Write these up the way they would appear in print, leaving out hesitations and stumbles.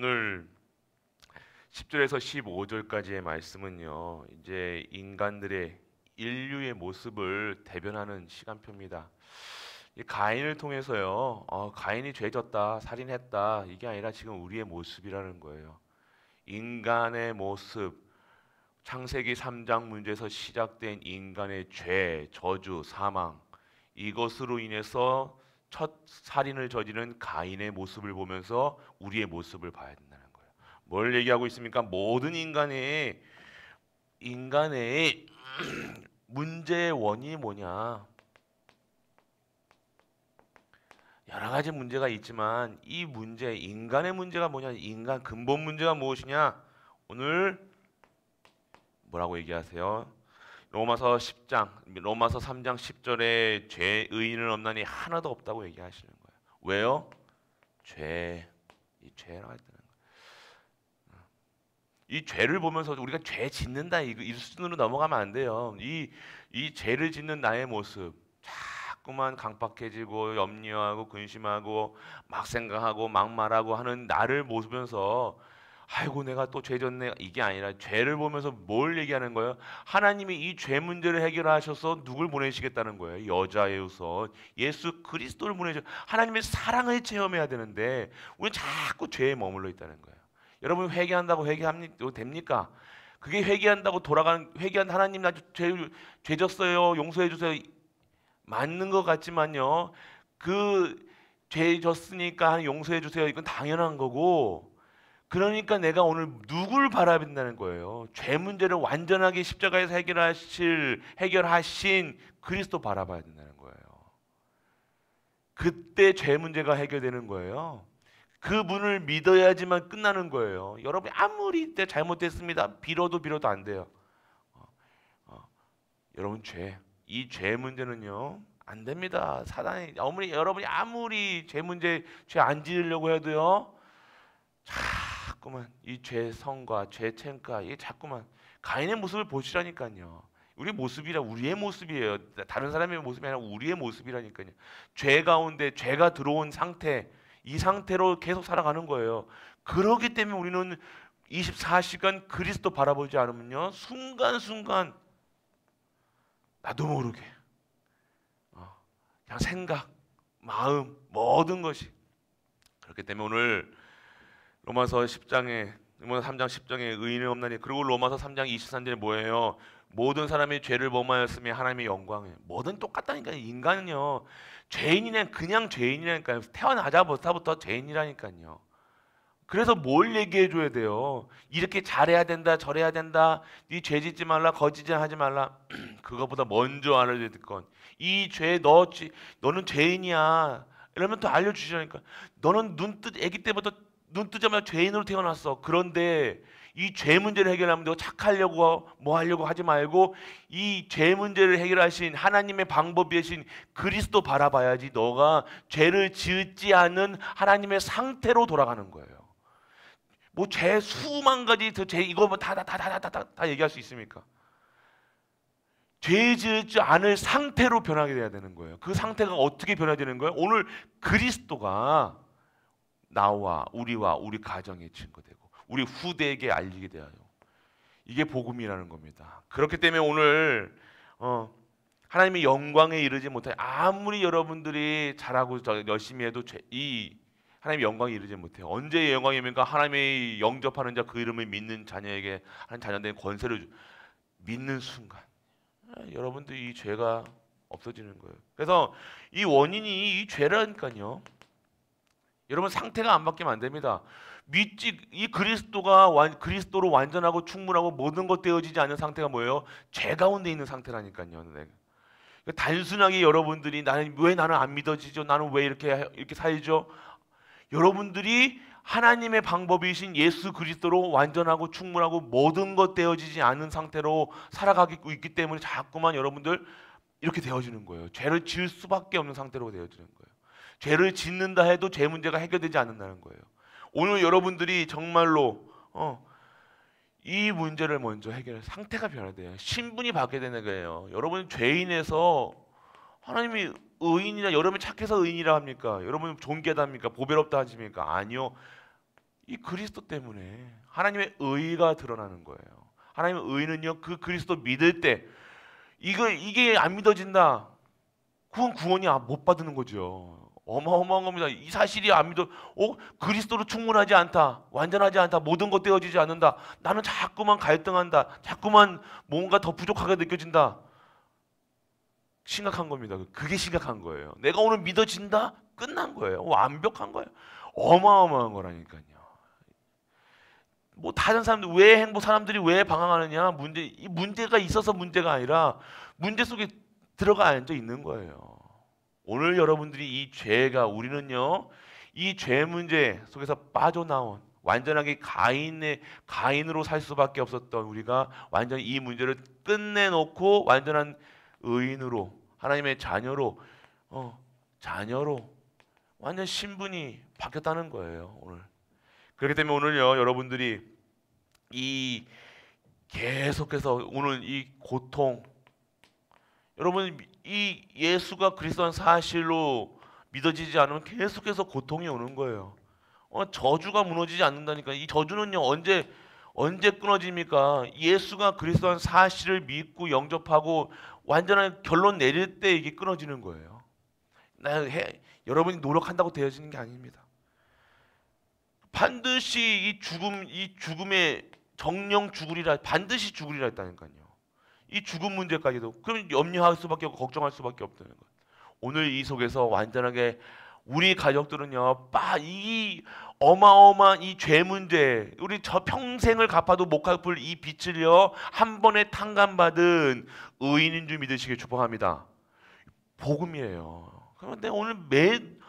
오늘 10절에서 15절까지의 말씀은요, 이제 인류의 모습을 대변하는 시간표입니다. 이 가인을 통해서요, 가인이 죄졌다, 살인했다, 이게 아니라 지금 우리의 모습이라는 거예요. 인간의 모습, 창세기 3장 문제에서 시작된 인간의 죄, 저주, 사망, 이것으로 인해서 첫 살인을 저지른 가인의 모습을 보면서 우리의 모습을 봐야 된다는 거예요. 뭘 얘기하고 있습니까? 모든 인간의 문제의 원인이 뭐냐? 여러 가지 문제가 있지만 이 문제, 인간의 문제가 뭐냐? 인간 근본 문제가 무엇이냐? 오늘 뭐라고 얘기하세요? 로마서 3장 10절에 죄 의인은 없나니 하나도 없다고 얘기하시는 거예요. 왜요? 이 죄라고 했다는 거예요. 이 죄를 보면서 우리가 죄 짓는다 이 수준으로 넘어가면 안 돼요. 이 죄를 짓는 나의 모습 자꾸만 강박해지고 염려하고 근심하고 막 생각하고 막 말하고 하는 나를 보면서 아이고 내가 또 죄 졌네 이게 아니라 죄를 보면서 뭘 얘기하는 거예요? 하나님이 이 죄 문제를 해결하셔서 누굴 보내시겠다는 거예요? 여자의 우선 예수 그리스도를 보내셔. 하나님의 사랑을 체험해야 되는데 우리는 자꾸 죄에 머물러 있다는 거예요. 여러분 회개한다고 됩니까? 그게 회개한다고 회개한 하나님 나 죄 졌어요 용서해 주세요 맞는 것 같지만요 그 죄 졌으니까 용서해 주세요 이건 당연한 거고 그러니까 내가 오늘 누굴 바라본다는 거예요. 죄 문제를 완전하게 십자가에서 해결하신 그리스도 바라봐야 된다는 거예요. 그때 죄 문제가 해결되는 거예요. 그분을 믿어야지만 끝나는 거예요. 여러분이 아무리 잘못됐습니다. 빌어도 안 돼요. 여러분 이 죄 문제는요 안 됩니다. 사단이 여러분이 아무리 죄 안 지으려고 해도요 자꾸만 이 죄성과 죄책과 이게 자꾸만 가인의 모습을 보시라니까요. 우리의 모습이에요. 다른 사람의 모습이 아니라 우리의 모습이라니까요. 죄 가운데 죄가 들어온 상태, 이 상태로 계속 살아가는 거예요. 그렇기 때문에 우리는 24시간 그리스도 바라보지 않으면요 순간순간 나도 모르게 그냥 생각, 마음 모든 것이 그렇기 때문에 오늘 로마서 3장 10장에 의인은 없나니 그리고 로마서 3장 23절에 뭐예요? 모든 사람이 죄를 범하였으며 하나님의 영광이에요. 뭐든 똑같다니까요. 인간은요 그냥 죄인이라니까요. 태어나자부터 죄인이라니까요. 그래서 뭘 얘기해 줘야 돼요? 이렇게 잘해야 된다 저래야 된다 네 죄 짓지 말라 거짓하지 말라 그거보다 먼저 알아야 될 건 이 죄 너는 죄인이야 이러면 또 알려주시라니까. 너는 아기 때부터 눈 뜨자마자 죄인으로 태어났어. 그런데 이 죄 문제를 해결하면 너 착하려고 뭐 하려고 하지 말고 이 죄 문제를 해결하신 하나님의 방법이신 그리스도 바라봐야지 너가 죄를 짓지 않은 하나님의 상태로 돌아가는 거예요. 뭐 죄 수만 가지 죄 이거 뭐 다 얘기할 수 있습니까? 죄 짓지 않을 상태로 변하게 돼야 되는 거예요. 그 상태가 어떻게 변해야 되는 거예요? 오늘 그리스도가 우리와 우리 가정에 증거되고 우리 후대에게 알리게 되어요. 이게 복음이라는 겁니다. 그렇기 때문에 오늘 하나님의 영광에 이르지 못해 아무리 여러분들이 잘하고 열심히 해도 하나님의 영광에 이르지 못해요. 언제 영광입니까? 하나님의 영접하는 자 그 이름을 믿는 자녀에게 한 자녀된 권세를 믿는 순간 여러분들 이 죄가 없어지는 거예요. 그래서 이 원인이 이 죄라니까요. 여러분 상태가 안 바뀌면 안 됩니다. 이 그리스도로 완전하고 충분하고 모든 것 되어지지 않는 상태가 뭐예요? 죄 가운데 있는 상태라니까요. 네. 단순하게 여러분들이 왜 나는 안 믿어지죠? 나는 왜 이렇게 살죠? 여러분들이 하나님의 방법이신 예수 그리스도로 완전하고 충분하고 모든 것 되어지지 않은 상태로 살아가고 있기 때문에 자꾸만 여러분들 이렇게 되어지는 거예요. 죄를 지을 수밖에 없는 상태로 되어지는 거예요. 죄를 짓는다 해도 죄 문제가 해결되지 않는다는 거예요. 오늘 여러분들이 정말로 이 문제를 먼저 해결해 상태가 변해야 돼요. 신분이 바뀌어야 되는 거예요. 여러분 죄인에서 하나님이 의인이라 여러분이 착해서 의인이라 합니까? 여러분 존귀하다 합니까? 보배롭다 하십니까? 아니요. 이 그리스도 때문에 하나님의 의가 드러나는 거예요. 하나님의 의는요, 그 그리스도 믿을 때 이게 안 믿어진다. 그건 구원이 못 받는 거죠. 어마어마한 겁니다. 이 사실이 안 믿어. 그리스도로 충분하지 않다. 완전하지 않다. 모든 것 되어지지 않는다. 나는 자꾸만 갈등한다. 자꾸만 뭔가 더 부족하게 느껴진다. 심각한 겁니다. 그게 심각한 거예요. 내가 오늘 믿어진다? 끝난 거예요. 완벽한 거예요. 어마어마한 거라니까요. 뭐 다른 사람들 사람들이 왜 방황하느냐? 이 문제가 있어서 문제가 아니라 문제 속에 들어가 앉아 있는 거예요. 오늘 여러분들이 우리는요, 이 죄 문제 속에서 빠져나온 완전하게 가인으로 살 수밖에 없었던 우리가 완전히 이 문제를 끝내놓고 완전한 의인으로, 하나님의 자녀로 완전 신분이 바뀌었다는 거예요. 오늘. 그렇기 때문에 오늘요, 여러분들이 계속해서 오늘 이 고통, 여러분 이 예수가 그리스도는 사실로 믿어지지 않으면 계속해서 고통이 오는 거예요. 저주가 무너지지 않는다니까. 이 저주는요, 언제 끊어집니까? 예수가 그리스도는 사실을 믿고 영접하고 완전한 결론 내릴 때 이게 끊어지는 거예요. 여러분이 노력한다고 되어지는 게 아닙니다. 반드시 이 죽음의 정령 죽으리라, 반드시 죽으리라 했다니까요. 이 죽음 문제까지도. 그럼 염려할 수밖에 없고 걱정할 수밖에 없다는 거예요. 오늘 이 속에서 완전하게 우리 가족들은요, 이 어마어마한 이 죄 문제, 우리 저 평생을 갚아도 못 갚을 이 빚을요, 한 번에 탕감받은 의인인 줄 믿으시길 축복합니다. 복음이에요. 그런데 오늘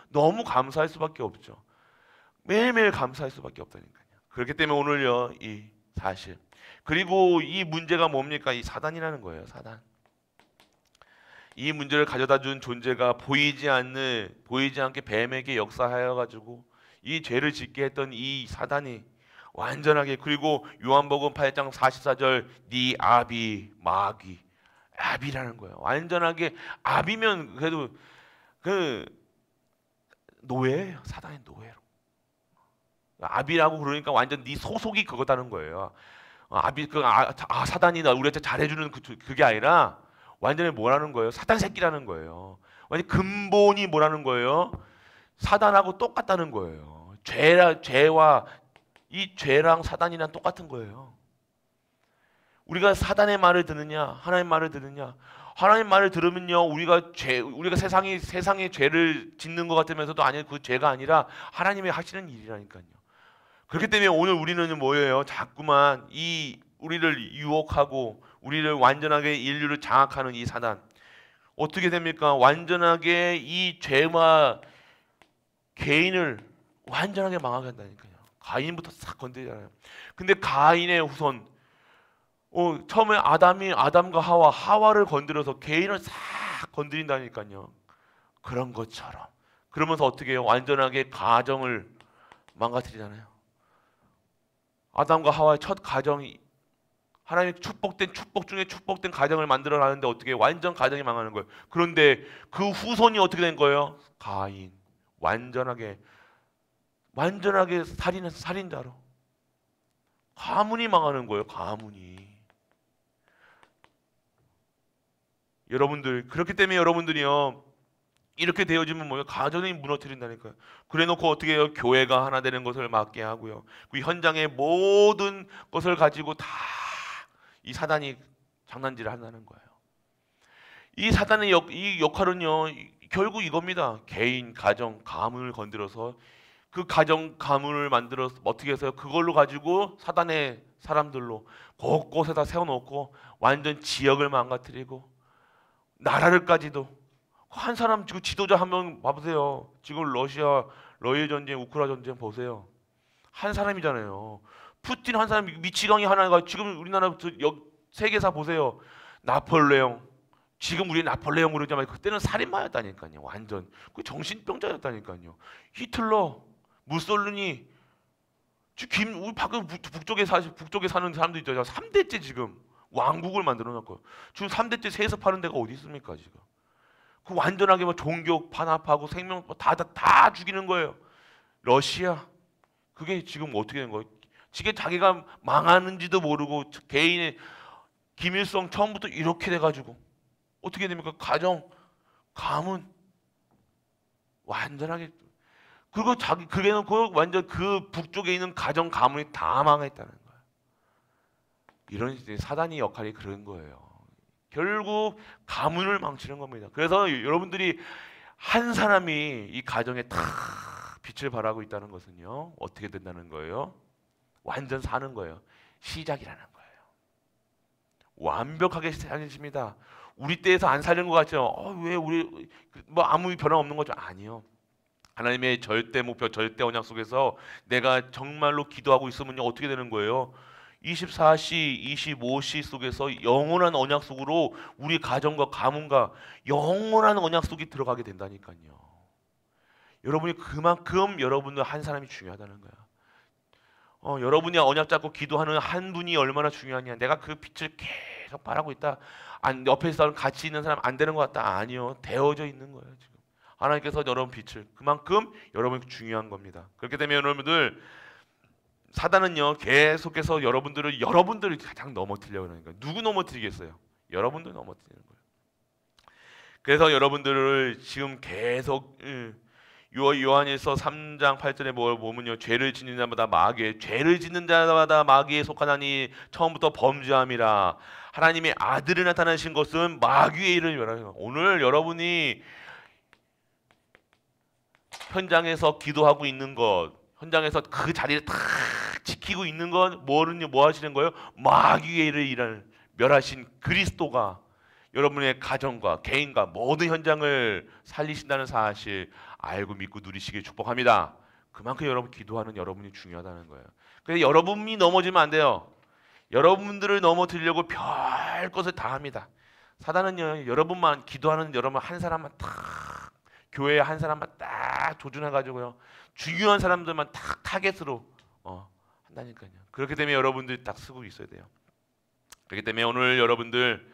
너무 감사할 수밖에 없죠. 매일매일 감사할 수밖에 없다니까요. 그렇기 때문에 오늘요, 이 사실, 그리고 이 문제가 뭡니까? 이 사단이라는 거예요. 사단. 이 문제를 가져다 준 존재가 보이지 않게 뱀에게 역사하여 가지고 이 죄를 짓게 했던 이 사단이 완전하게, 그리고 요한복음 8장 44절 네 아비 마귀, 아비라는 거예요. 완전하게, 아비면 그래도 노예예요. 사단의 노예로. 아비라고 그러니까 완전 네 소속이 그거다는 거예요. 사단이 우리한테 잘해주는 그게 아니라 완전히 뭐라는 거예요? 사단 새끼라는 거예요. 완전 근본이 뭐라는 거예요? 사단하고 똑같다는 거예요. 죄랑 사단이랑 똑같은 거예요. 우리가 사단의 말을 듣느냐, 하나님 말을 듣느냐? 하나님 말을 들으면요, 우리가 세상에 죄를 짓는 것 같으면서도 아니, 그 죄가 아니라 하나님이 하시는 일이라니까요. 그렇기 때문에 오늘 우리는 뭐예요? 자꾸만 우리를 유혹하고 우리를 완전하게 인류를 장악하는 이 사단, 어떻게 됩니까? 완전하게 이 죄와 개인을 완전하게 망하게 한다니까요. 가인부터 싹 건드리잖아요. 근데 가인의 후손, 처음에 아담과 하와를 건드려서 개인을 싹 건드린다니까요. 그런 것처럼. 그러면서 어떻게 해요? 완전하게 가정을 망가뜨리잖아요. 아담과 하와의 첫 가정이, 하나님의 축복 중에 축복된 가정을 만들어가는데 어떻게 완전 가정이 망하는 거예요. 그런데 그 후손이 어떻게 된 거예요? 가인. 완전하게 살인자로. 가문이 망하는 거예요. 가문이. 여러분들, 그렇기 때문에 여러분들이요, 이렇게 되어지면 뭐예요? 가정이 무너뜨린다니까요. 그래놓고 어떻게 해요? 교회가 하나 되는 것을 막게 하고요. 그 현장의 모든 것을 가지고 다 이 사단이 장난질을 한다는 거예요. 이 사단의 이 역할은요, 결국 이겁니다. 개인, 가정, 가문을 건드려서 그 가정, 가문을 만들어서 어떻게 해서요? 그걸로 가지고 사단의 사람들로 곳곳에다 세워놓고 완전 지역을 망가뜨리고 나라를까지도. 한 사람, 지금 지도자 한 명 봐보세요. 지금 러시아 전쟁, 우크라이나 전쟁 보세요. 한 사람이잖아요. 푸틴 한 사람, 미치광이 하나가 지금 우리나라 세계사 보세요. 나폴레옹. 지금 우리 나폴레옹 그러지만 그때는 살인마였다니까요. 완전 그 정신병자였다니까요. 히틀러, 무솔리니, 지금 우리 밖에 북쪽에 사는 사람도 있죠. 3대째 지금 왕국을 만들어놨고, 지금 3대째 세서 파는 데가 어디 있습니까 지금? 그 완전하게 종교 반합하고 생명 다 죽이는 거예요. 러시아, 그게 지금 어떻게 된 거예요? 지금 자기가 망하는지도 모르고 개인의 김일성 처음부터 이렇게 돼가지고 어떻게 됩니까? 가정, 가문 완전하게 그리고 자기 그게 놓고 완전 그 북쪽에 있는 가정 가문이 다 망했다는 거예요. 이런 사단의 역할이 그런 거예요. 결국 가문을 망치는 겁니다. 그래서 여러분들이 한 사람이 이 가정에 다 빛을 발하고 있다는 것은요 어떻게 된다는 거예요? 완전 사는 거예요. 시작이라는 거예요. 완벽하게 살리십니다. 우리 때에서 안 살린 것 같죠? 왜 우리 뭐 아무 변화 없는 거죠? 아니요. 하나님의 절대 목표, 절대 언약 속에서 내가 정말로 기도하고 있으면요 어떻게 되는 거예요? 24시, 25시 속에서 영원한 언약 속으로 우리 가정과 가문과 영원한 언약 속에 들어가게 된다니까요. 여러분이 그만큼 여러분들 한 사람이 중요하다는 거야. 여러분이 언약 잡고 기도하는 한 분이 얼마나 중요하냐. 내가 그 빛을 계속 바라고 있다. 옆에서 같이 있는 사람 안 되는 것 같다. 아니요. 되어져 있는 거예요. 지금 하나님께서 여러분 빛을 그만큼 여러분이 중요한 겁니다. 그렇게 되면 여러분들 사단은요 계속해서 여러분들을 가장 넘어뜨리려고 하니까 누구 넘어뜨리겠어요? 여러분들 넘어뜨리는 거예요. 그래서 여러분들을 지금 계속 요한일서 3장 8절에 보면요 죄를 짓는 자마다 마귀에 속하나니 처음부터 범죄함이라. 하나님의 아들이 나타나신 것은 마귀의 일을 멸하는. 오늘 여러분이 현장에서 기도하고 있는 것, 현장에서 그 자리를 다 지키고 있는 건 뭐 하시는 거예요? 마귀의 일을 멸하신 그리스도가 여러분의 가정과 개인과 모든 현장을 살리신다는 사실 알고 믿고 누리시길 축복합니다. 그만큼 여러분 기도하는 여러분이 중요하다는 거예요. 그래서 여러분이 넘어지면 안 돼요. 여러분들을 넘어뜨리려고 별 것을 다 합니다. 사단은요 여러분만 기도하는 여러분 한 사람만 딱 교회 한 사람만 딱 조준해가지고요 중요한 사람들만 딱 타겟으로 한다니까요. 그렇기 때문에 여러분들이 딱 쓰고 있어야 돼요. 그렇기 때문에 오늘 여러분들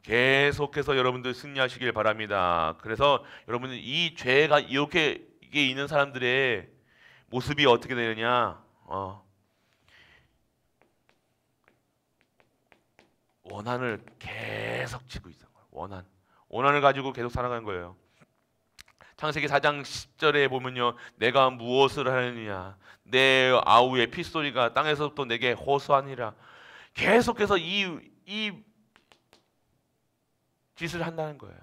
계속해서 여러분들 승리하시길 바랍니다. 그래서 여러분들 이 죄가 이게 있는 사람들의 모습이 어떻게 되느냐? 원한을 계속 지고 있는 거예요. 원한을 가지고 계속 살아가는 거예요. 창세기 4장 10절에 보면요 내가 무엇을 하느냐 내 아우의 핏소리가 땅에서부터 내게 호소하니라. 계속해서 이 짓을 한다는 거예요.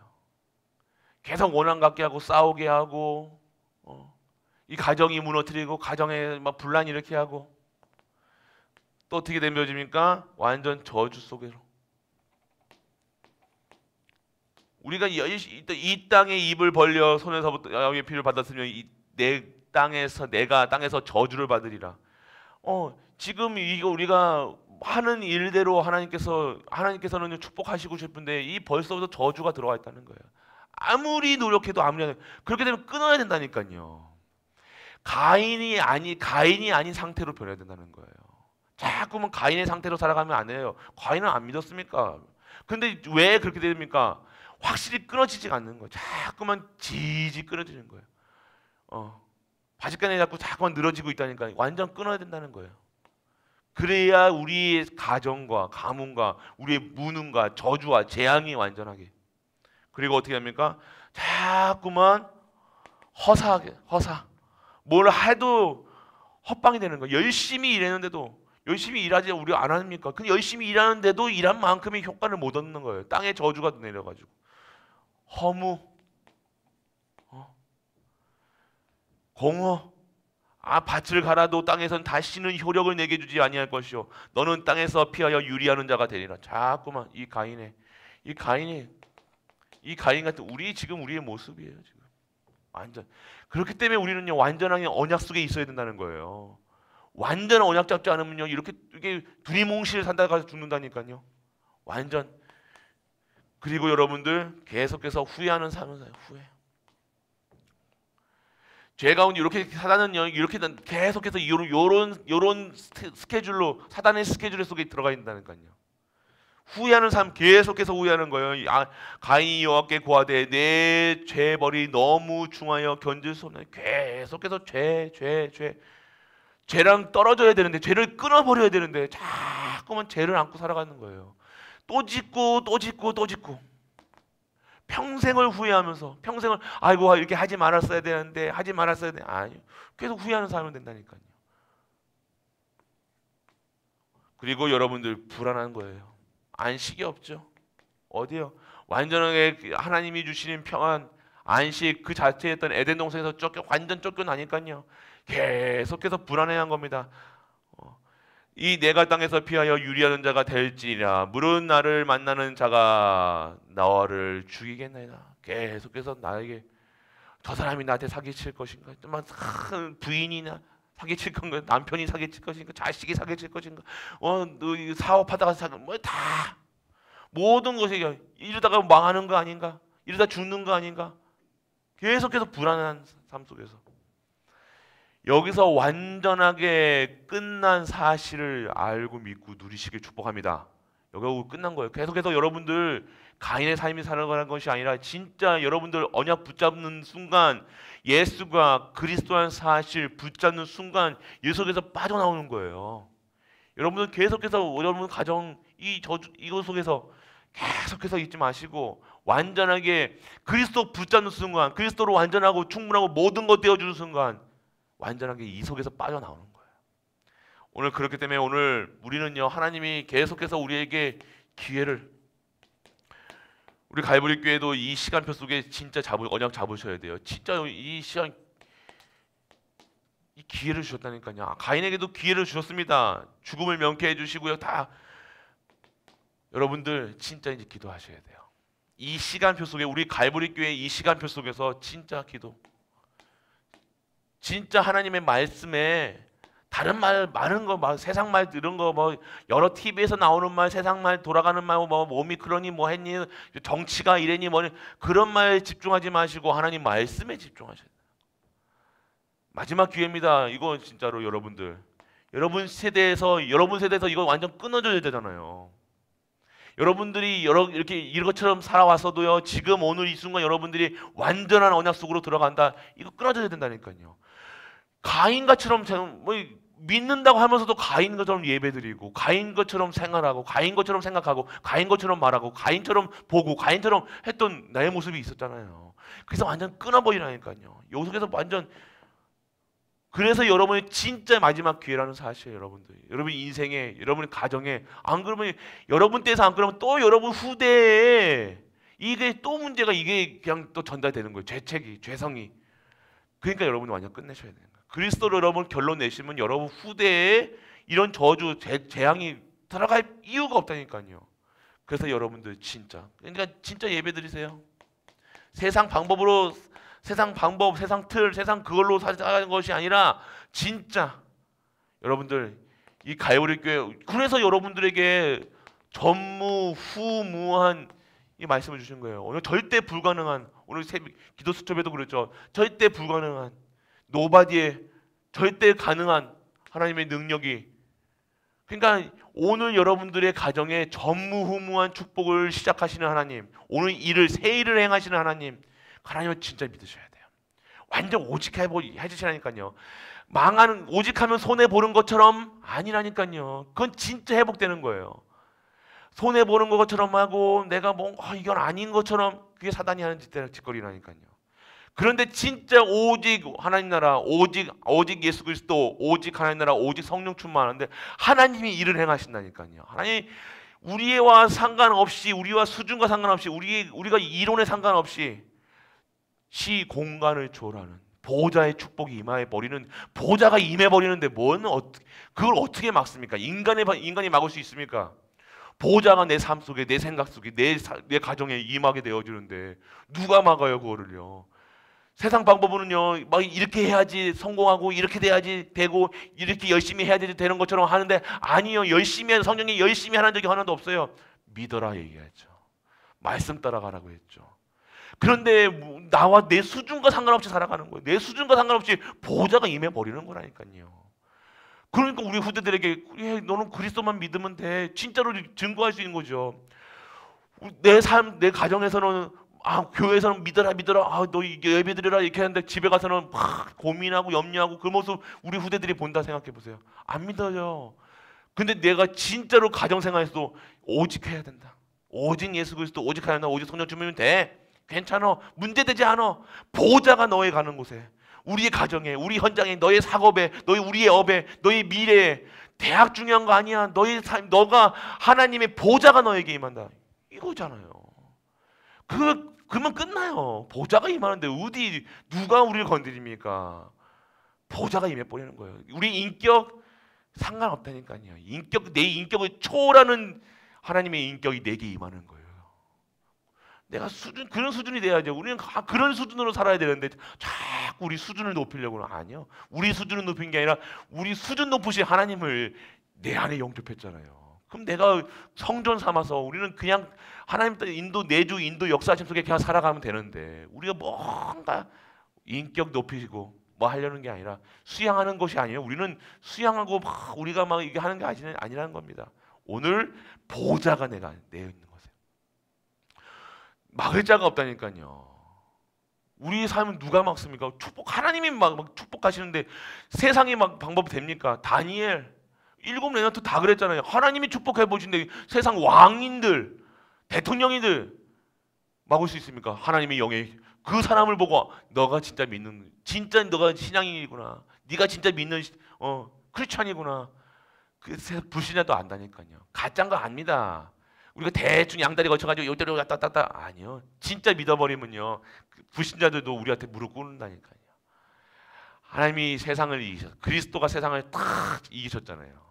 계속 원한 갖게 하고 싸우게 하고 이 가정이 무너뜨리고 가정에 막 분란 일으키게 하고 또 어떻게 되면집니까? 완전 저주 속으로. 우리가 이 땅에 입을 벌려 손에서부터 여호와의 피를 받았으면 내가 땅에서 저주를 받으리라. 지금 이거 우리가 하는 일대로 하나님께서는 축복하시고 싶은데 이 벌써부터 저주가 들어와 있다는 거예요. 아무리 노력해도 그렇게 되면 끊어야 된다니까요. 가인이 아닌 상태로 변해야 된다는 거예요. 자꾸만 가인의 상태로 살아가면 안 돼요. 가인은 안 믿었습니까? 근데 왜 그렇게 됩니까? 확실히 끊어지지가 않는 거예요. 자꾸만 지지 끊어지는 거예요. 바짓간에 자꾸만 늘어지고 있다니까. 완전 끊어야 된다는 거예요. 그래야 우리의 가정과 가문과 우리의 무능과 저주와 재앙이 완전하게. 그리고 어떻게 합니까? 자꾸만 허사. 뭘 해도 헛방이 되는 거예요. 열심히 일했는데도 열심히 일하지 우리가 안 합니까? 근데 열심히 일하는데도 일한 만큼의 효과를 못 얻는 거예요. 땅에 저주가 내려가지고. 허무, 공허. 밭을 갈아도 땅에선 다시는 효력을 내게 주지 아니할 것이요 너는 땅에서 피하여 유리하는 자가 되리라. 자꾸만 이 가인 같은 우리의 모습이에요. 지금 완전. 그렇기 때문에 우리는요 완전하게 언약 속에 있어야 된다는 거예요. 완전 언약 잡지 않으면요 이게 두리뭉실 산다가 죽는다니까요. 완전. 그리고 여러분들 계속해서 후회하는 삶을 살아요. 후회. 죄 가운데 이렇게 사단은요 이렇게 계속해서 요런 스케줄로 사단의 스케줄 속에 들어가 있다니까요. 후회하는 삶 계속해서 후회하는 거예요. 가인이 여호와께 고하되 내 죄벌이 너무 중하여 견딜 수 없네. 계속해서 죄. 죄랑 떨어져야 되는데, 죄를 끊어버려야 되는데 자꾸만 죄를 안고 살아가는 거예요. 또 짓고 또 짓고 또 짓고 평생을 후회하면서, 평생을 아이고 이렇게 하지 말았어야 되는데, 하지 말았어야 돼. 아니, 계속 후회하는 사람이 된다니까요. 그리고 여러분들 불안한 거예요. 안식이 없죠. 어디요? 완전하게 하나님이 주시는 평안, 안식 그 자체였던 에덴 동산에서 완전 쫓겨나니까요. 계속해서 불안해한 겁니다. 이 내가 땅에서 피하여 유리하는 자가 될지니라. 물은 나를 만나는 자가 나를 죽이겠나이다. 계속해서 나에게 저 사람이 나한테 사기칠 것인가? 큰 부인이나 사기칠 건가? 남편이 사기칠 것인가? 자식이 사기칠 것인가? 너 사업하다가 다 모든 것이 이러다가 망하는 거 아닌가? 이러다 죽는 거 아닌가? 계속해서 불안한 삶 속에서 여기서 완전하게 끝난 사실을 알고 믿고 누리시길 축복합니다. 여기가 끝난 거예요. 계속해서 여러분들 가인의 삶이 살아가는 것이 아니라 진짜 여러분들 언약 붙잡는 순간, 예수가 그리스도라는 사실 붙잡는 순간 이 속에서 빠져나오는 거예요. 여러분들 계속해서 여러분 가정 이것 속에서 계속해서 잊지 마시고 완전하게 그리스도 붙잡는 순간, 그리스도로 완전하고 충분하고 모든 것 되어주는 순간 완전하게 이 속에서 빠져나오는 거예요. 오늘 그렇기 때문에 오늘 우리는요, 하나님이 계속해서 우리에게 기회를, 우리 갈보리 교회도 이 시간표 속에 진짜 언약 잡으셔야 돼요. 진짜 이 시간 이 기회를 주셨다니까요. 가인에게도 기회를 주셨습니다. 죽음을 명쾌해 주시고요. 다 여러분들 진짜 이제 기도하셔야 돼요. 이 시간표 속에, 우리 갈보리 교회 이 시간표 속에서 진짜 기도, 진짜 하나님의 말씀에 다른 말 많은 거, 세상 말 이런 거, 여러 TV에서 나오는 말, 세상 말, 돌아가는 말, 몸이 그러니 뭐 했니, 정치가 이래니 뭐니, 그런 말에 집중하지 마시고 하나님 말씀에 집중하셔야 돼요. 마지막 기회입니다. 이거 진짜로 여러분 세대에서 이거 완전 끊어져야 되잖아요. 여러분들이 이렇게 이것처럼 살아왔어도요, 지금 오늘 이 순간 여러분들이 완전한 언약 속으로 들어간다, 이거 끊어져야 된다니까요. 가인 것처럼 믿는다고 하면서도 가인 것처럼 예배드리고, 가인 것처럼 생활하고, 가인 것처럼 생각하고, 가인 것처럼 말하고, 가인처럼 보고, 가인처럼 했던 나의 모습이 있었잖아요. 그래서 완전 끊어버리라니까요. 요 속에서 완전, 그래서 여러분의 진짜 마지막 기회라는 사실이에요. 여러분 인생에, 여러분 가정에, 안 그러면 여러분 때에서 안 그러면 또 여러분 후대에 이게 또 문제가, 이게 그냥 또 전달되는 거예요. 죄성이. 그러니까 여러분이 완전 끝내셔야 돼요. 그리스도로 여러분 결론 내시면 여러분 후대에 이런 저주, 재앙이 들어갈 이유가 없다니까요. 그래서 여러분들 그러니까 진짜 예배 드리세요. 세상 방법으로, 세상 틀, 세상 그걸로 살아가는 것이 아니라 진짜 여러분들 이 갈보리 교회, 그래서 여러분들에게 전무후무한 이 말씀을 주신 거예요. 오늘 절대 불가능한, 오늘 기도 수첩에도 그랬죠. 절대 불가능한, 노바디에 절대 가능한 하나님의 능력이, 그러니까 오늘 여러분들의 가정에 전무후무한 축복을 시작하시는 하나님, 오늘 새 일을 행하시는 하나님을 진짜 믿으셔야 돼요. 완전 오직해주시라니까요. 망하는, 오직하면 손해보는 것처럼 아니라니까요. 그건 진짜 회복되는 거예요. 손해보는 것처럼 하고 내가 이건 아닌 것처럼, 그게 사단이 하는 짓거리라니까요. 그런데 진짜 오직 하나님 나라, 오직 예수 그리스도, 오직 하나님 나라, 오직 성령 충만하는데 하나님이 일을 행하신다니까요. 하나님 우리와 상관없이, 우리와 수준과 상관없이, 우리가 이론에 상관없이 시공간을 초월하는 보호자의 축복이 임해버리는, 보호자가 임해버리는데 그걸 어떻게 막습니까? 인간이 막을 수 있습니까? 보호자가 내 삶 속에, 내 생각 속에, 내 가정에 임하게 되어주는데 누가 막아요, 그거를요? 세상 방법으로는요, 이렇게 해야지 성공하고, 이렇게 돼야지 되고, 이렇게 열심히 해야지 되는 것처럼 하는데, 아니요. 성령이 열심히 하는 적이 하나도 없어요. 믿어라 얘기했죠. 말씀 따라가라고 했죠. 그런데 나와 내 수준과 상관없이 살아가는 거예요. 내 수준과 상관없이 보호자가 임해버리는 거라니까요. 그러니까 우리 후대들에게 너는 그리스도만 믿으면 돼, 진짜로 증거할 수 있는 거죠. 내 삶, 내 가정에서는 교회에서는 믿어라 믿어라, 너 예배 드려라 이렇게 하는데 집에 가서는 막 고민하고 염려하고 그 모습 우리 후대들이 본다 생각해 보세요. 안 믿어요. 근데 내가 진짜로 가정생활에서도 오직 해야 된다. 오직 예수 그리스도, 오직 하나님, 오직 성령 주면 돼. 괜찮아. 문제되지 않아. 보호자가 너의 가는 곳에, 우리의 가정에, 우리 현장에, 너의 작업에, 우리의 업에, 너의 미래에. 대학 중요한 거 아니야. 너의 삶, 너가 하나님의 보호자가 너에게 임한다. 이거잖아요. 그러면 끝나요. 보호자가 임하는데 어디 누가 우리를 건드립니까? 보호자가 임해버리는 거예요. 우리 인격 상관없다니까요. 내 인격을 초월하는 하나님의 인격이 내게 임하는 거예요. 내가 그런 수준이 돼야죠. 우리는 그런 수준으로 살아야 되는데 자꾸 우리 수준을 높이려고는 아니요. 우리 수준을 높인 게 아니라 우리 수준 높으신 하나님을 내 안에 영접했잖아요. 그럼 내가 성전 삼아서 우리는 그냥 하나님 내주 인도 역사하심 속에 그냥 살아가면 되는데, 우리가 뭔가 인격 높이고 뭐 하려는 게 아니라 수양하는 것이 아니에요. 우리는 수양하고 우리가 막 이게 하는 게 아니라는 겁니다. 오늘 보호자가 내가 내 있는 것에 막을 자가 없다니까요. 우리 삶은 누가 막습니까? 하나님이 막 축복하시는데 세상이 막 방법이 됩니까? 다니엘 7레나트 다 그랬잖아요. 하나님이 축복해 보신데 세상 왕인들, 대통령이들 막을 수 있습니까? 하나님의 영에 그 사람을 보고 너가 진짜 너가 신앙인이구나, 네가 진짜 믿는 크리스찬이구나, 그 불신자도 안다니까요. 가짜인 거 압니다. 우리가 대충 양다리 거쳐가지고 요대로 왔다 아니요. 진짜 믿어버리면요, 불신자들도 우리한테 무릎 꿇는다니까요. 하나님이 세상을 이기셨어요. 그리스도가 세상을 탁 이기셨잖아요.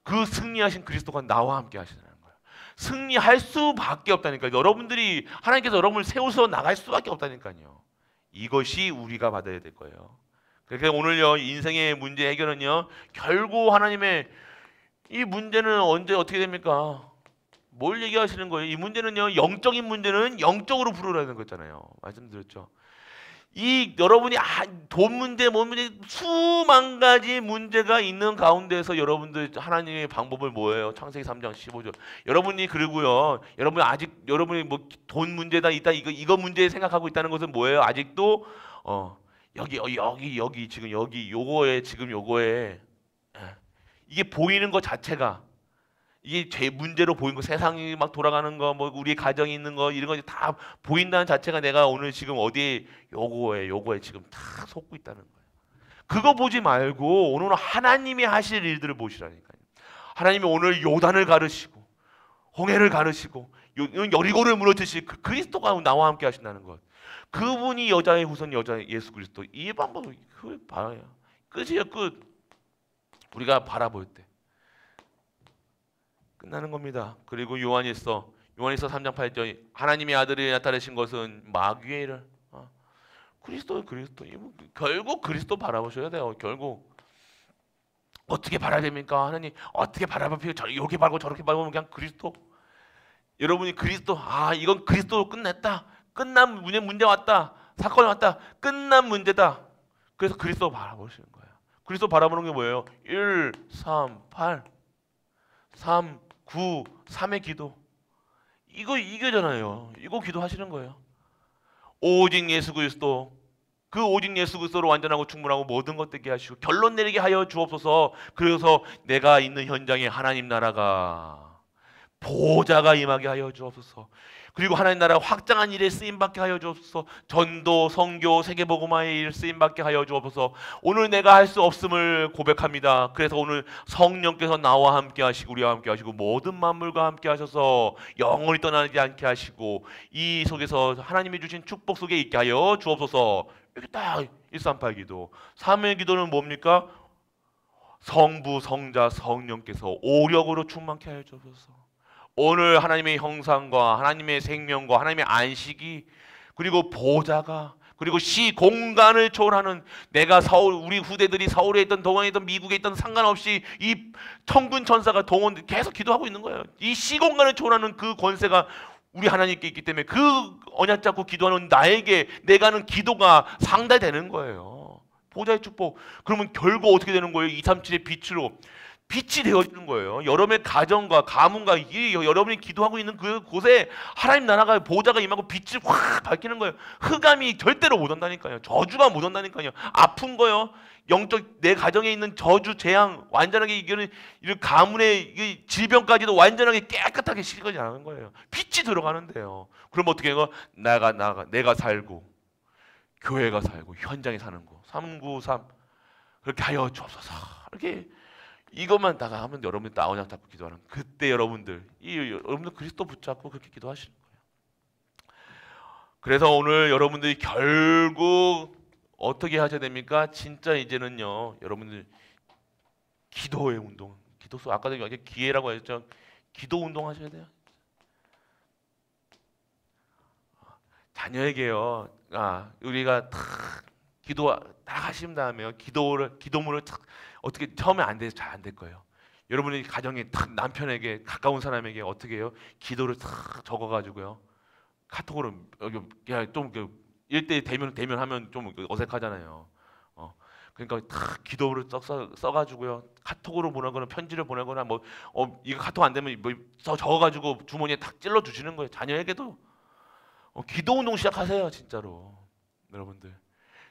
그 승리하신 그리스도가 나와 함께 하시는 거예요. 승리할 수밖에 없다니까요. 하나님께서 여러분을 세우서 나갈 수밖에 없다니까요. 이것이 우리가 받아야 될 거예요. 그러니까 오늘요, 인생의 문제 해결은요, 결국 하나님의 이 문제는 언제 어떻게 됩니까? 뭘 얘기하시는 거예요? 이 문제는요, 영적인 문제는 영적으로 풀어라는 거잖아요. 말씀드렸죠. 여러분이 돈 문제, 뭔 문제, 수만 가지 문제가 있는 가운데서 여러분들 하나님의 방법을 뭐예요? 창세기 3장 15절. 여러분이 뭐 돈 문제다 있다 이거 문제 생각하고 있다는 것은 뭐예요? 아직도 여기 지금 요거에 이게 보이는 것 자체가, 이게 제 문제로 보이는 거, 세상이 막 돌아가는 거, 뭐 우리 가정이 있는 거, 이런 거 다 보인다는 자체가 내가 오늘 지금 어디에 요거에 지금 다 속고 있다는 거예요. 그거 보지 말고 오늘은 하나님이 하실 일들을 보시라니까요. 하나님이 오늘 요단을 가르시고 홍해를 가르시고 여리고를 무너뜨리시 그리스도가 나와 함께 하신다는 것. 그분이 여자의 후손 예수 그리스도. 이 방법을 봐야 끝이에요. 끝. 우리가 바라볼 때 끝나는 겁니다. 그리고 요한일서 3장 8절, 하나님의 아들이 나타내신 것은 마귀를 그리스도. 결국 그리스도 바라보셔야 돼요. 결국 어떻게 바라야 됩니까? 하나님 어떻게 바라봐요? 이렇게 바라고 저렇게 바라보면 그냥 그리스도. 여러분이 그리스도, 이건 그리스도로 끝냈다, 끝난 문제 왔다, 사건이 왔다, 끝난 문제다. 그래서 그리스도 바라보시는 거예요. 그리스도 바라보는 게 뭐예요? 1, 3, 8, 3, 9, 3의 기도. 이거잖아요. 이거 기도하시는 거예요. 오직 예수 그리스도, 그 오직 예수 그리스도로 완전하고 충분하고 모든 것 되게 하시고 결론 내리게 하여 주옵소서. 그래서 내가 있는 현장에 하나님 나라가, 보호자가 임하게 하여 주옵소서. 그리고 하나님 나라 확장한 일에 쓰임받게 하여 주옵소서. 전도, 선교, 세계복음화의 일 쓰임받게 하여 주옵소서. 오늘 내가 할 수 없음을 고백합니다. 그래서 오늘 성령께서 나와 함께 하시고 우리와 함께 하시고 모든 만물과 함께 하셔서 영원히 떠나지 않게 하시고 이 속에서 하나님이 주신 축복 속에 있게 하여 주옵소서. 이렇게 딱 138 기도. 3의 기도는 뭡니까? 성부, 성자, 성령께서 오력으로 충만케 하여 주옵소서. 오늘 하나님의 형상과 하나님의 생명과 하나님의 안식이, 그리고 보호자가, 그리고 시공간을 초월하는, 내가 우리 후대들이 서울에 있던, 동원에 있던, 미국에 있던 상관없이 이 천군 천사가 동원 계속 기도하고 있는 거예요. 이 시공간을 초월하는 그 권세가 우리 하나님께 있기 때문에 그 언약 잡고 기도하는 나에게 내가 하는 기도가 상달되는 거예요. 보호자의 축복. 그러면 결국 어떻게 되는 거예요? 237의 빛으로 빛이 되어지는 거예요. 여러분의 가정과 가문과 여러분이 기도하고 있는 그곳에 하나님 나라가 보좌가 임하고 빛이 확 밝히는 거예요. 흑암이 절대로 못 온다니까요. 저주가 못 온다니까요. 아픈 거요. 영적 내 가정에 있는 저주, 재앙 완전하게 이거는 이런 가문의 질병까지도 완전하게 깨끗하게 씻어지 않은 거예요. 빛이 들어가는데요. 그럼 어떻게 해요? 내가 살고 교회가 살고 현장에 사는 거 393 그렇게 하여 주옵소서. 이렇게 이것만 다가 하면 여러분들 나오냐 잡고 기도하는 그때 여러분들 그리스도 붙잡고 그렇게 기도하시는 거예요. 그래서 오늘 여러분들이 결국 어떻게 하셔야 됩니까? 진짜 이제는요 여러분들 기도의 운동, 기도소 아까도 기회라고 했죠. 기도 운동 하셔야 돼요. 자녀에게요. 우리가 탁 기도 딱 하신 다음에요. 기도문을 탁 어떻게 처음에 잘 안 될 거예요. 여러분이 가정에 탁 남편에게 가까운 사람에게 어떻게 해요? 기도를 탁 적어가지고요. 카톡으로 좀 1대1 대면 하면 좀 어색하잖아요. 그러니까 탁 기도를 써가지고요. 카톡으로 보내거나 편지를 보내거나 이거 카톡 안 되면 적어가지고 주머니에 탁 찔러 주시는 거예요. 자녀에게도 기도 운동 시작하세요, 진짜로. 여러분들.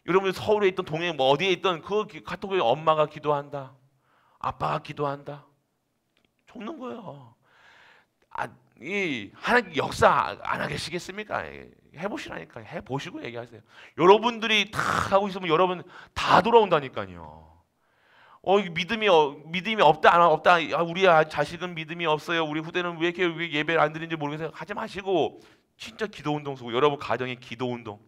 여러분이 서울에 있던 동해 어디에 있던 그 카톡에 엄마가 기도한다. 아빠가 기도한다. 좋는 거예요. 이 하나님 역사 안 하시겠습니까? 해보시라니까. 해보시고 얘기하세요. 여러분들이 다 하고 있으면 여러분 다 돌아온다니까요. 믿음이 없다. 우리 자식은 믿음이 없어요. 우리 후대는 왜 이렇게 예배를 안 드리는지 모르겠어요. 하지 마시고 진짜 기도 운동 쓰고 여러분 가정의 기도 운동.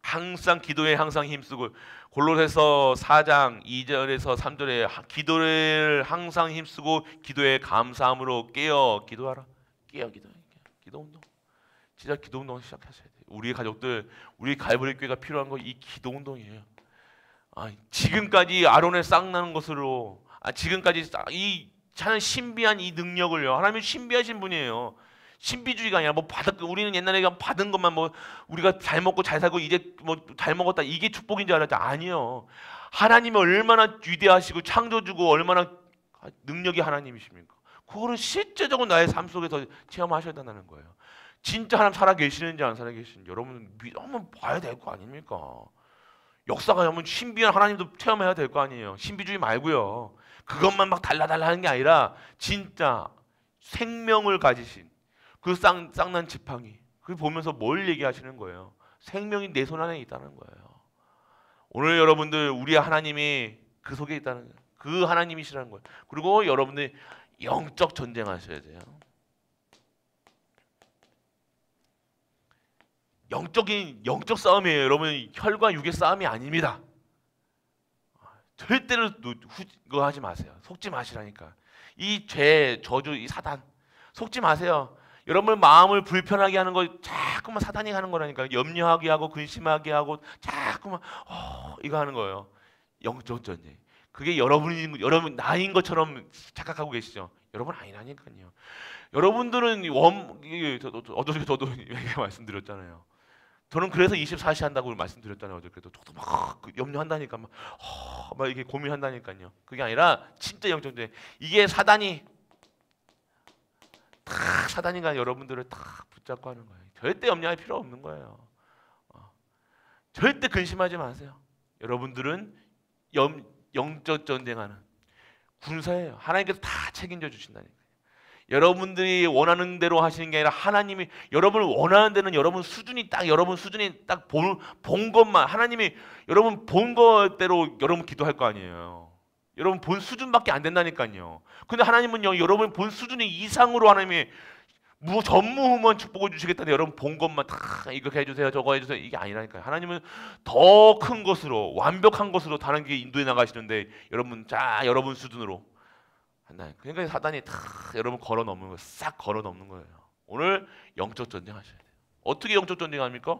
항상 기도에 항상 힘쓰고 골로새서 4장 2절에서 3절에 기도를 항상 힘쓰고 기도에 감사함으로 깨어 기도하라. 깨어 기도 운동. 진짜 기도 운동 시작하셔야 돼요. 우리 가족들, 우리 갈보리 교회가 필요한 거 이 기도 운동이에요. 지금까지 아론의 쌍나는 것으로 지금까지 이 하는 신비한 이 능력을요. 하나님은 신비하신 분이에요. 신비주의가 아니라 우리는 옛날에 받은 것만 우리가 잘 먹고 잘 살고 이제 잘 먹었다 이게 축복인 줄 알았지. 아니요. 하나님이 얼마나 위대하시고 창조주고 얼마나 능력이 하나님이십니까? 그거를 실제적으로 나의 삶 속에서 체험하셔야 된다는 거예요. 진짜 하나님 살아 계시는지 안 살아 계시는지 여러분 한번 봐야 될 거 아닙니까? 역사가 하면 신비한 하나님도 체험해야 될 거 아니에요. 신비주의 말고요. 그것만 달라달라 하는 게 아니라 진짜 생명을 가지신 그 쌍난 지팡이 그걸 보면서 뭘 얘기하시는 거예요? 생명이 내 손 안에 있다는 거예요. 오늘 여러분들 우리 하나님이 그 속에 있다는 거예요. 그 하나님이시라는 거예요. 그리고 여러분들 영적 전쟁하셔야 돼요. 영적 싸움이에요. 여러분 혈과 육의 싸움이 아닙니다. 절대로 그거 하지 마세요. 속지 마시라니까. 이 죄, 저주, 이 사단 속지 마세요. 여러분 마음을 불편하게 하는 거 자꾸만 사단이 하는 거라니까. 염려하게 하고 근심하게 하고 자꾸만 이거 하는 거예요. 영적 전쟁. 그게 여러분 나인 것처럼 착각하고 계시죠. 여러분 아니라니까요. 여러분들은 저도 말씀드렸잖아요. 저는 그래서 24시 한다고 말씀드렸잖아요. 어저께도 저도 막 염려한다니까 막 이게 고민한다니까요. 그게 아니라 진짜 영적 전쟁. 이게 사단이가 여러분들을 다 붙잡고 하는 거예요. 절대 염려할 필요 없는 거예요. 절대 근심하지 마세요. 여러분들은 영적 전쟁하는 군사예요. 하나님께서 다 책임져 주신다니까요. 여러분들이 원하는 대로 하시는 게 아니라 하나님이 여러분을 원하는 데는 여러분 수준이 딱 본 것만 하나님이 여러분 본 것대로 여러분 기도할 거 아니에요. 여러분 본 수준밖에 안 된다니까요. 근데 하나님은요 여러분 본 수준 이상으로 하나님이 전무후무한 축복을 주시겠다는데 여러분 본 것만 다 이거 해주세요 저거 해주세요 이게 아니라니까요. 하나님은 더 큰 것으로 완벽한 것으로 다른 게 인도해 나가시는데 여러분 수준으로 한다. 그러니까 사단이 다 여러분 걸어 넘는 거예요. 싹 걸어 넘는 거예요. 오늘 영적 전쟁 하셔야 돼요. 어떻게 영적 전쟁합니까?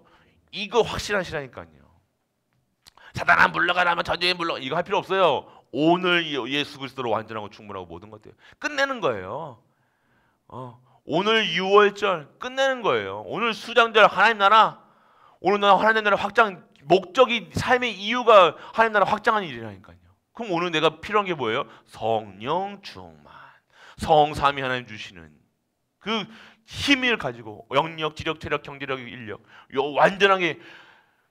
이거 확실하시라니까요. 사단아 물러가라 하면 저주에 물러가 이거 할 필요 없어요. 오늘 예수 그리스도로 완전하고 충분하고 모든 것들 끝내는 거예요. 오늘 6월절 끝내는 거예요. 오늘 수장절 하나님 나라 오늘 하나님 나라 확장 목적이 삶의 이유가 하나님 나라 확장하는 일이라니까요. 그럼 오늘 내가 필요한 게 뭐예요? 성령 충만. 성삼위 하나님 주시는 그 힘을 가지고 영력, 지력, 체력, 경제력, 인력 요 완전하게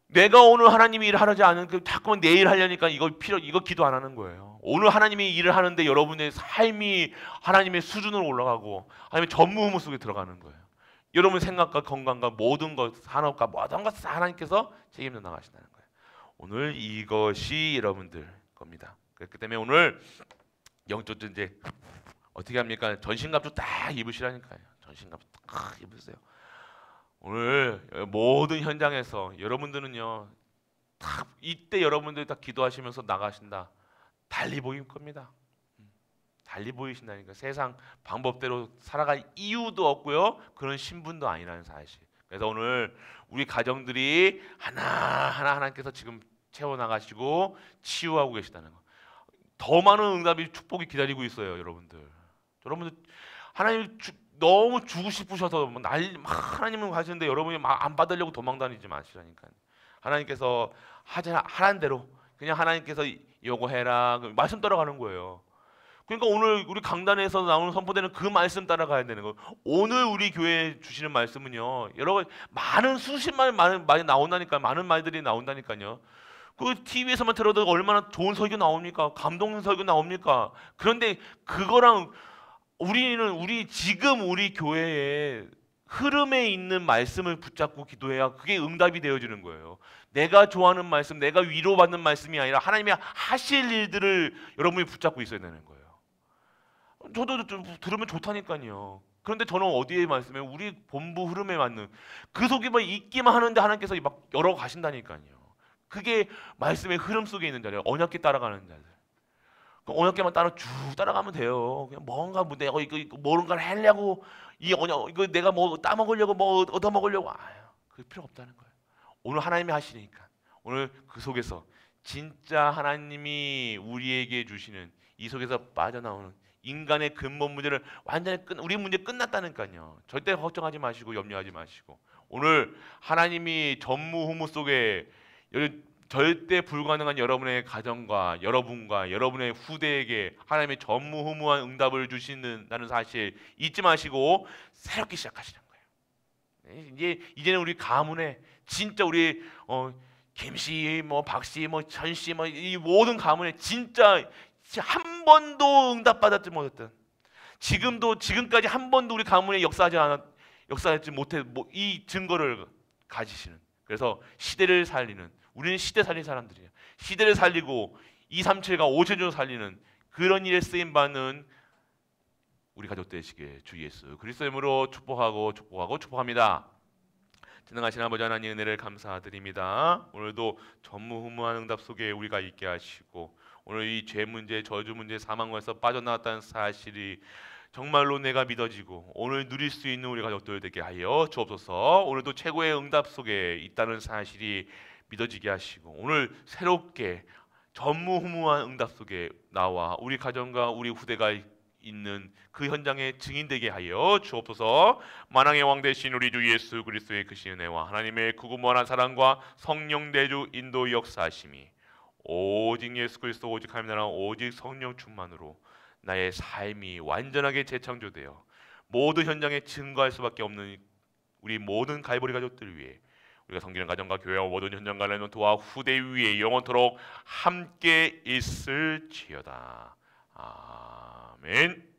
내가 오늘 하나님이 일을 하지 않은 그 자꾸만 내일 하려니까 이거 기도 안 하는 거예요. 오늘 하나님이 일을 하는데 여러분의 삶이 하나님의 수준으로 올라가고 하나님의 전무후무 속에 들어가는 거예요. 여러분 생각과 건강과 모든 것, 산업과 모든 것을 하나님께서 책임져 나가신다는 거예요. 오늘 이것이 여러분들 겁니다. 그렇기 때문에 오늘 영적 전쟁 어떻게 합니까? 전신갑주 딱 입으시라니까요. 전신갑주 딱 입으세요. 오늘 모든 현장에서 여러분들은요, 딱 이때 여러분들이 다 기도하시면서 나가신다. 달리 보일 겁니다. 달리 보이신다니까. 세상 방법대로 살아갈 이유도 없고요. 그런 신분도 아니라는 사실. 그래서 오늘 우리 가정들이 하나하나 하나님께서 지금 채워나가시고 치유하고 계시다는 거. 더 많은 응답이 축복이 기다리고 있어요, 여러분들. 여러분들 하나님 너무 주고 싶으셔서 하나님은 가시는데 여러분이 막 안 받으려고 도망다니지 마시라니까요. 하나님께서 하라는 대로 그냥 하나님께서 요거 해라 말씀 따라가는 거예요. 그러니까 오늘 우리 강단에서 나오는 선포되는 그 말씀 따라가야 되는 거예요. 오늘 우리 교회에 주시는 말씀은요, 여러분 많은 수십만 많이 나온다니까요. 많은 말들이 나온다니까요. 그 TV에서만 들어도 얼마나 좋은 설교 나옵니까? 감동 설교 나옵니까? 그런데 그거랑 우리 지금 우리 교회의 흐름에 있는 말씀을 붙잡고 기도해야 그게 응답이 되어지는 거예요. 내가 좋아하는 말씀, 내가 위로받는 말씀이 아니라 하나님이 하실 일들을 여러분이 붙잡고 있어야 되는 거예요. 저도 좀 들으면 좋다니까요. 그런데 저는 어디에 말씀에 우리 본부 흐름에 맞는 그 속에 막 있기만 하는데 하나님께서 막 열어 가신다니까요. 그게 말씀의 흐름 속에 있는 자리예요. 언약궤 따라가는 자들. 언약궤만 쭉 따라가면 돼요. 그냥 뭔가 내가 이거 뭔가를 하려고 이 언약 이거 내가 뭐 따먹으려고 뭐 얻어먹으려고 그 필요 없다는 거예요. 오늘 하나님이 하시니까 오늘 그 속에서 진짜 하나님이 우리에게 주시는 이 속에서 빠져나오는 인간의 근본 문제를 완전히 우리 문제 끝났다니까요. 절대 걱정하지 마시고 염려하지 마시고 오늘 하나님이 전무후무 속에 절대 불가능한 여러분의 가정과 여러분과 여러분의 후대에게 하나님의 전무후무한 응답을 주시는다는 사실 잊지 마시고 새롭게 시작하시는 거예요. 이제는 우리 가문에 진짜 우리 김씨, 뭐 박씨, 뭐 전씨, 뭐 이 모든 가문에 진짜 한 번도 응답받았지 못했던 지금까지 한 번도 우리 가문에 역사하지 못해 이 증거를 가지시는 그래서 시대를 살리는 우리는 시대 살린 사람들이에요. 시대를 살리고 237과 5천조 살리는 그런 일에 쓰임 받는 우리 가족 되시길 주 예수 그리스도의 이름으로 축복합니다. 전능하신 아버지 하나님 은혜를 감사드립니다. 오늘도 전무후무한 응답 속에 우리가 있게 하시고 오늘 이 죄 문제, 저주 문제, 사망에서 빠져나왔다는 사실이 정말로 내가 믿어지고 오늘 누릴 수 있는 우리 가족들 되게 하여 주옵소서. 오늘도 최고의 응답 속에 있다는 사실이 믿어지게 하시고 오늘 새롭게 전무후무한 응답 속에 나와 우리 가정과 우리 후대가 있는 그 현장에 증인되게 하여 주옵소서. 만왕의 왕 되신 우리 주 예수 그리스도의 크신 은혜와 하나님의 구구무한한 사랑과 성령 내주 인도 역사하심이 오직 예수 그리스도 오직 하나님 나라 오직 성령 충만으로 나의 삶이 완전하게 재창조되어 모든 현장에 증거할 수밖에 없는 우리 모든 갈보리 가족들 위해 우리가 섬기는 가정과 교회와 모든 현장 관련 도와 후대 위에 영원토록 함께 있을지어다. 아멘.